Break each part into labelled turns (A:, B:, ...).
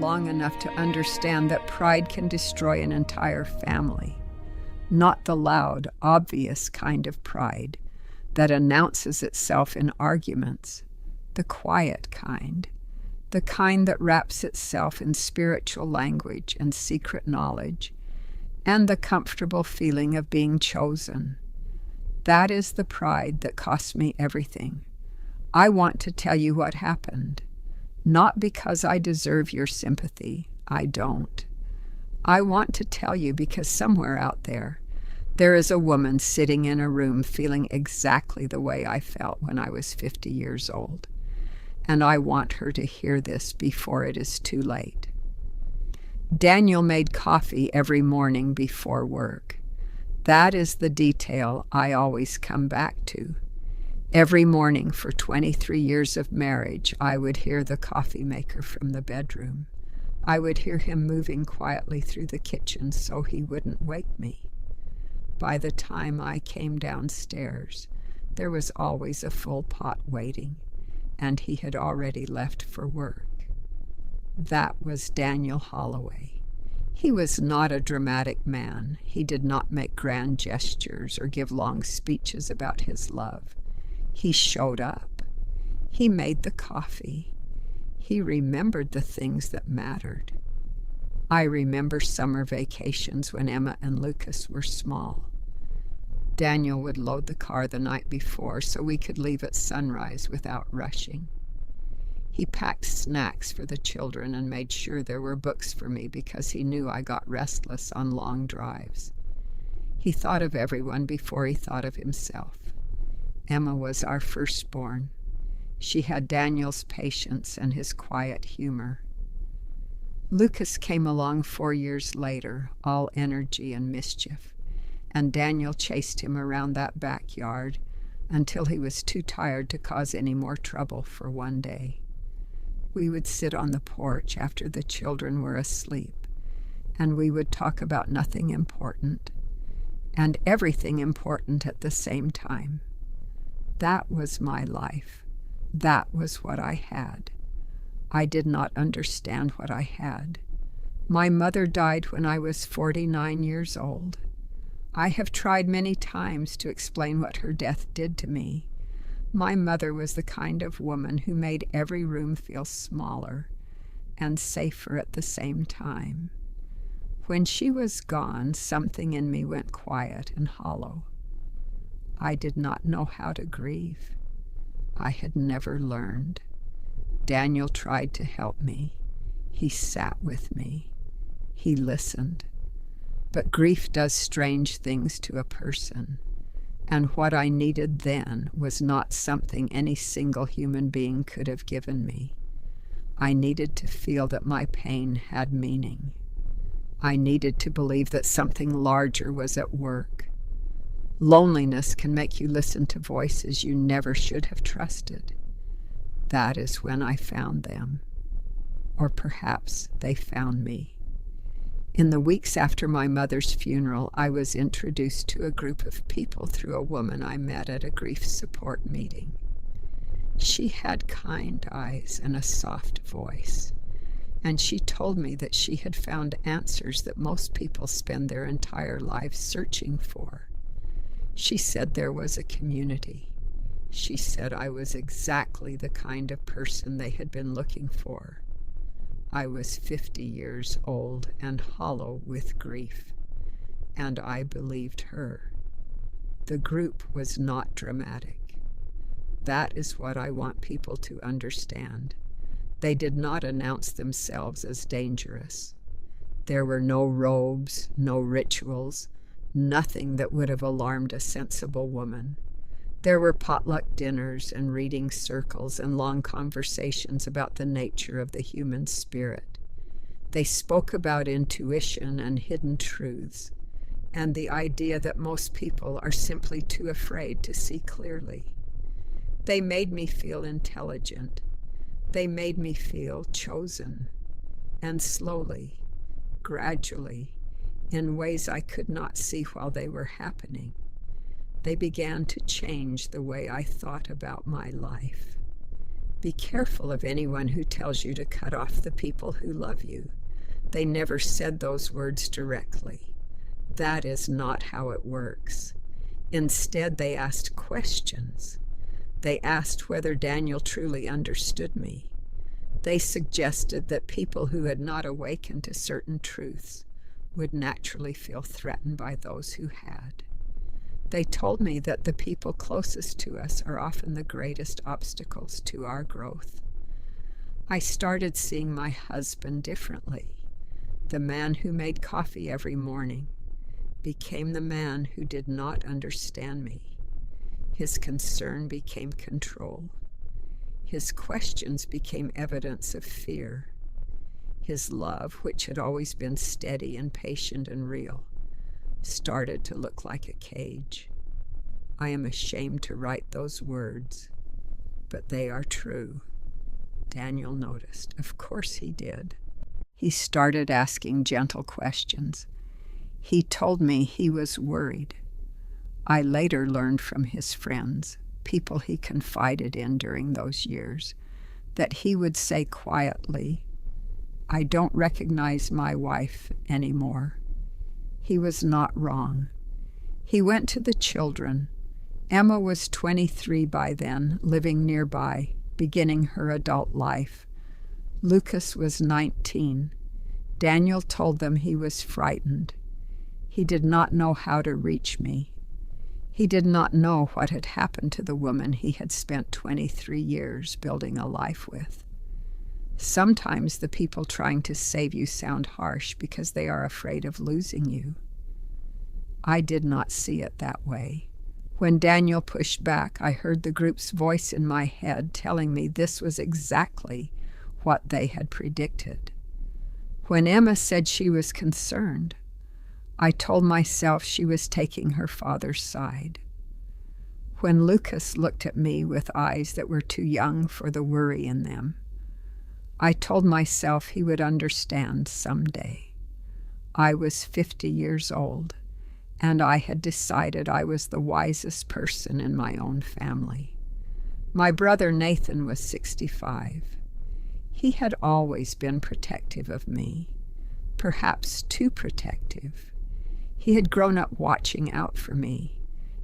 A: long enough to understand that pride can destroy an entire family. Not the loud, obvious kind of pride that announces itself in arguments, the quiet kind, the kind that wraps itself in spiritual language and secret knowledge, and the comfortable feeling of being chosen. That is the pride that cost me everything. I want to tell you what happened, not because I deserve your sympathy. I don't. I want to tell you because somewhere out there is a woman sitting in a room feeling exactly the way I felt when I was 50 years old. And I want her to hear this before it is too late. Daniel made coffee every morning before work. That is the detail I always come back to. Every morning for 23 years of marriage, I would hear the coffee maker from the bedroom. I would hear him moving quietly through the kitchen so he wouldn't wake me. By the time I came downstairs, there was always a full pot waiting, and he had already left for work. That was Daniel Holloway. He was not a dramatic man. He did not make grand gestures or give long speeches about his love. He showed up. He made the coffee. He remembered the things that mattered. I remember summer vacations when Emma and Lucas were small. Daniel would load the car the night before so we could leave at sunrise without rushing. He packed snacks for the children and made sure there were books for me because he knew I got restless on long drives. He thought of everyone before he thought of himself. Emma was our firstborn. She had Daniel's patience and his quiet humor. Lucas came along 4 years later, all energy and mischief, and Daniel chased him around that backyard until he was too tired to cause any more trouble for one day. We would sit on the porch after the children were asleep, and we would talk about nothing important and everything important at the same time. That was my life. That was what I had. I did not understand what I had. My mother died when I was 49 years old. I have tried many times to explain what her death did to me. My mother was the kind of woman who made every room feel smaller and safer at the same time. When she was gone, something in me went quiet and hollow. I did not know how to grieve. I had never learned. Daniel tried to help me. He sat with me. He listened. But grief does strange things to a person, and what I needed then was not something any single human being could have given me. I needed to feel that my pain had meaning. I needed to believe that something larger was at work. Loneliness can make you listen to voices you never should have trusted. That is when I found them. Or perhaps they found me. In the weeks after my mother's funeral, I was introduced to a group of people through a woman I met at a grief support meeting. She had kind eyes and a soft voice, and she told me that she had found answers that most people spend their entire lives searching for. She said there was a community. She said I was exactly the kind of person they had been looking for. I was 50 years old and hollow with grief, and I believed her. The group was not dramatic. That is what I want people to understand. They did not announce themselves as dangerous. There were no robes, no rituals, nothing that would have alarmed a sensible woman. There were potluck dinners and reading circles and long conversations about the nature of the human spirit. They spoke about intuition and hidden truths, and the idea that most people are simply too afraid to see clearly. They made me feel intelligent. They made me feel chosen. And slowly, gradually, in ways I could not see while they were happening, they began to change the way I thought about my life. Be careful of anyone who tells you to cut off the people who love you. They never said those words directly. That is not how it works. Instead, they asked questions. They asked whether Daniel truly understood me. They suggested that people who had not awakened to certain truths would naturally feel threatened by those who had. They told me that the people closest to us are often the greatest obstacles to our growth. I started seeing my husband differently. The man who made coffee every morning became the man who did not understand me. His concern became control. His questions became evidence of fear. His love, which had always been steady and patient and real, started to look like a cage. I am ashamed to write those words, but they are true. Daniel noticed. Of course he did. He started asking gentle questions. He told me he was worried. I later learned from his friends, people he confided in during those years, that he would say quietly, "I don't recognize my wife anymore." He was not wrong. He went to the children. Emma was 23 by then, living nearby, beginning her adult life. Lucas was 19. Daniel told them he was frightened. He did not know how to reach me. He did not know what had happened to the woman he had spent 23 years building a life with. Sometimes the people trying to save you sound harsh because they are afraid of losing you. I did not see it that way. When Daniel pushed back, I heard the group's voice in my head telling me this was exactly what they had predicted. When Emma said she was concerned, I told myself she was taking her father's side. When Lucas looked at me with eyes that were too young for the worry in them, I told myself he would understand someday. I was 50 years old, and I had decided I was the wisest person in my own family. My brother Nathan was 65. He had always been protective of me, perhaps too protective. He had grown up watching out for me,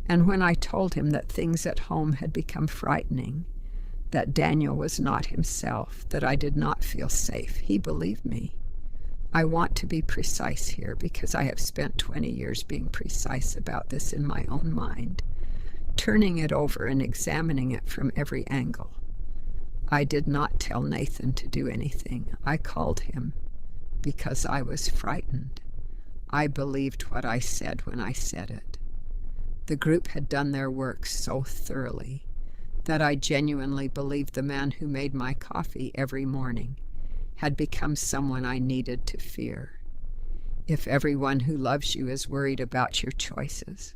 A: and when I told him that things at home had become frightening, that Daniel was not himself, that I did not feel safe, he believed me. I want to be precise here because I have spent 20 years being precise about this in my own mind, turning it over and examining it from every angle. I did not tell Nathan to do anything. I called him because I was frightened. I believed what I said when I said it. The group had done their work so thoroughly that I genuinely believed the man who made my coffee every morning had become someone I needed to fear. If everyone who loves you is worried about your choices,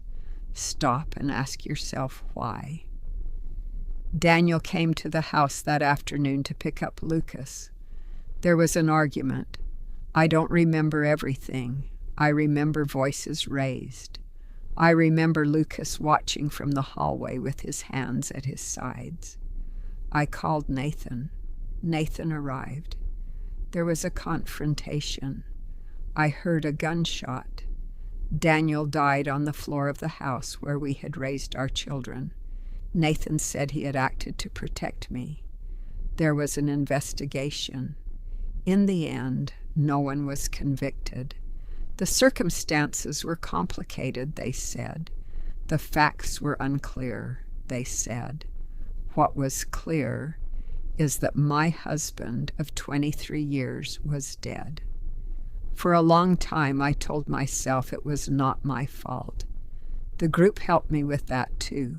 A: stop and ask yourself why. Daniel came to the house that afternoon to pick up Lucas. There was an argument. I don't remember everything. I remember voices raised. I remember Lucas watching from the hallway with his hands at his sides. I called Nathan. Nathan arrived. There was a confrontation. I heard a gunshot. Daniel died on the floor of the house where we had raised our children. Nathan said he had acted to protect me. There was an investigation. In the end, no one was convicted. The circumstances were complicated, they said. The facts were unclear, they said. What was clear is that my husband of 23 years was dead. For a long time, I told myself it was not my fault. The group helped me with that too.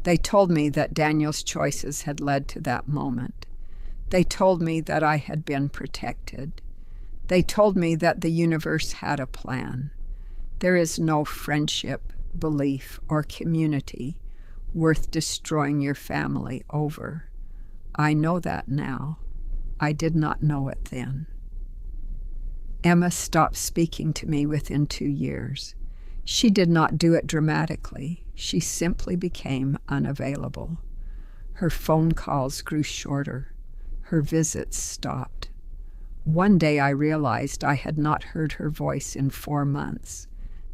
A: They told me that Daniel's choices had led to that moment. They told me that I had been protected. They told me that the universe had a plan. There is no friendship, belief, or community worth destroying your family over. I know that now. I did not know it then. Emma stopped speaking to me within 2 years. She did not do it dramatically. She simply became unavailable. Her phone calls grew shorter. Her visits stopped. One day I realized I had not heard her voice in 4 months,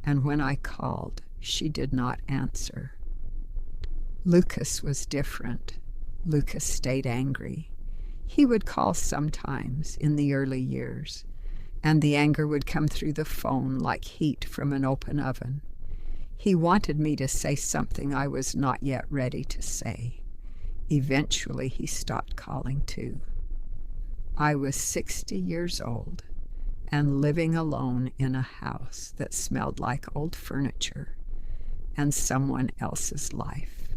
A: and when I called, she did not answer. Lucas was different. Lucas stayed angry. He would call sometimes in the early years, and the anger would come through the phone like heat from an open oven. He wanted me to say something I was not yet ready to say. Eventually, he stopped calling too. I was 60 years old and living alone in a house that smelled like old furniture and someone else's life.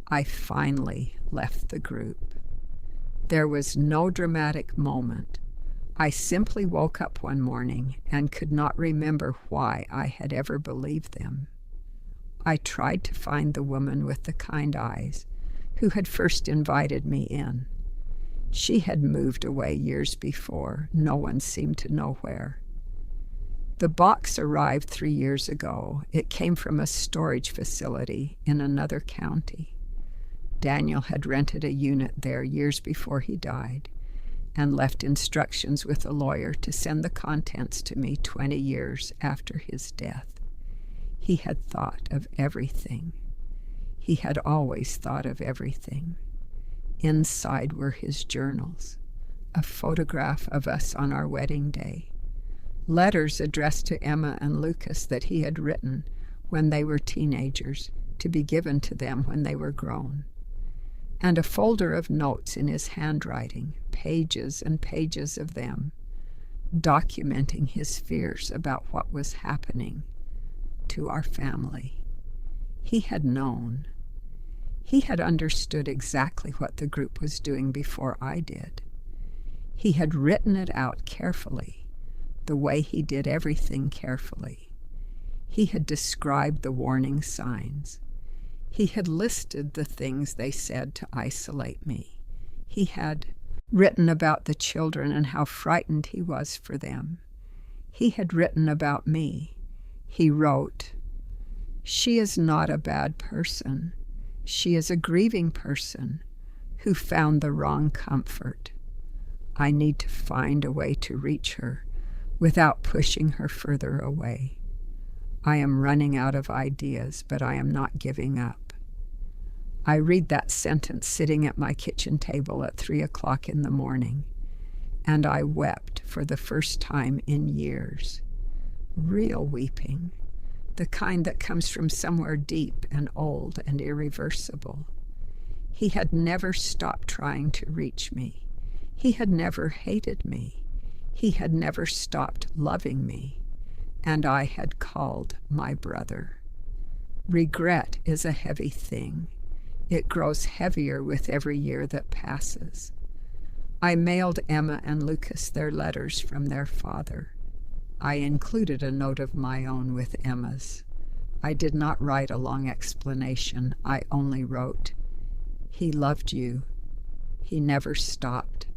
A: I finally left the group. There was no dramatic moment. I simply woke up one morning and could not remember why I had ever believed them. I tried to find the woman with the kind eyes who had first invited me in. She had moved away years before. No one seemed to know where. The box arrived 3 years ago. It came from a storage facility in another county. Daniel had rented a unit there years before he died and left instructions with a lawyer to send the contents to me 20 years after his death. He had thought of everything. He had always thought of everything. Inside were his journals, a photograph of us on our wedding day, letters addressed to Emma and Lucas that he had written when they were teenagers to be given to them when they were grown, and a folder of notes in his handwriting, pages and pages of them, documenting his fears about what was happening to our family. He had known. He had understood exactly what the group was doing before I did. He had written it out carefully, the way he did everything carefully. He had described the warning signs. He had listed the things they said to isolate me. He had written about the children and how frightened he was for them. He had written about me. He wrote, "She is not a bad person. She is a grieving person who found the wrong comfort. I need to find a way to reach her without pushing her further away. I am running out of ideas, but I am not giving up." I read that sentence sitting at my kitchen table at 3 o'clock in the morning, and I wept for the first time in years. Real weeping, the kind that comes from somewhere deep and old and irreversible. He had never stopped trying to reach me. He had never hated me. He had never stopped loving me, and I had called my brother. Regret is a heavy thing. It grows heavier with every year that passes. I mailed Emma and Lucas their letters from their father. I included a note of my own with Emma's. I did not write a long explanation. I only wrote, "He loved you. He never stopped.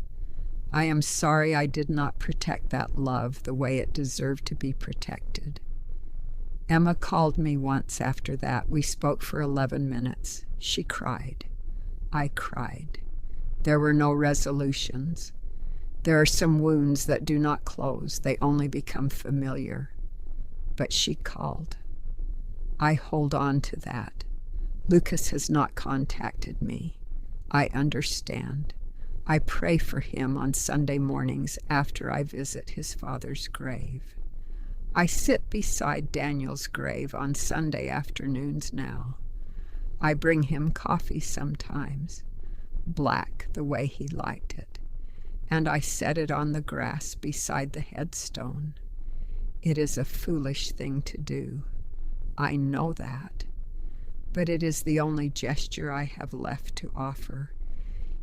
A: I am sorry I did not protect that love the way it deserved to be protected." Emma called me once after that. We spoke for 11 minutes. She cried. I cried. There were no resolutions. There are some wounds that do not close. They only become familiar. But she called. I hold on to that. Lucas has not contacted me. I understand. I pray for him on Sunday mornings after I visit his father's grave. I sit beside Daniel's grave on Sunday afternoons now. I bring him coffee sometimes, black the way he liked it, and I set it on the grass beside the headstone. It is a foolish thing to do. I know that, but it is the only gesture I have left to offer.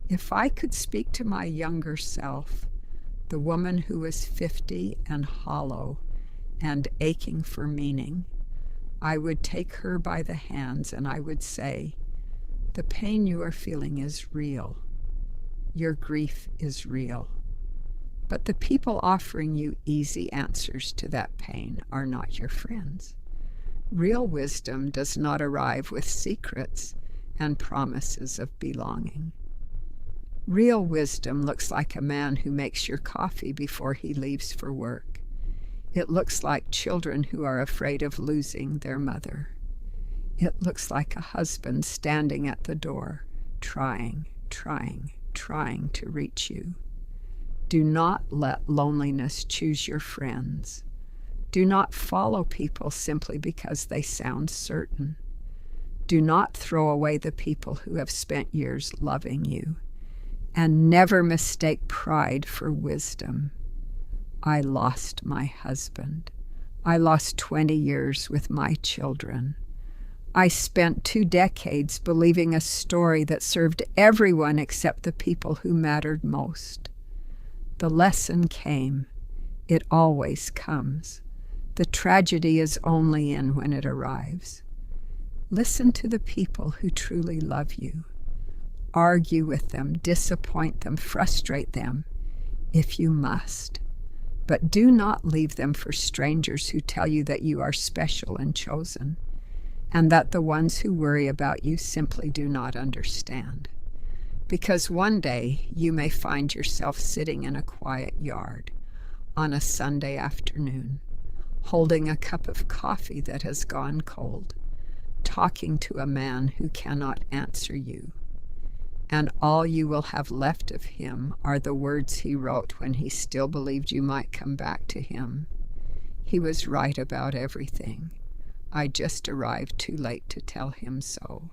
A: If I could speak to my younger self, the woman who is 50 and hollow and aching for meaning, I would take her by the hands and I would say, "The pain you are feeling is real. Your grief is real. But the people offering you easy answers to that pain are not your friends. Real wisdom does not arrive with secrets and promises of belonging. Real wisdom looks like a man who makes your coffee before he leaves for work. It looks like children who are afraid of losing their mother. It looks like a husband standing at the door, trying to reach you. Do not let loneliness choose your friends. Do not follow people simply because they sound certain. Do not throw away the people who have spent years loving you. And never mistake pride for wisdom. I lost my husband. I lost 20 years with my children. I spent 2 decades believing a story that served everyone except the people who mattered most. The lesson came. It always comes. The tragedy is only in when it arrives. Listen to the people who truly love you. Argue with them, disappoint them, frustrate them, if you must. But do not leave them for strangers who tell you that you are special and chosen, and that the ones who worry about you simply do not understand. Because one day you may find yourself sitting in a quiet yard on a Sunday afternoon, holding a cup of coffee that has gone cold, talking to a man who cannot answer you. And all you will have left of him are the words he wrote when he still believed you might come back to him. He was right about everything. I just arrived too late to tell him so.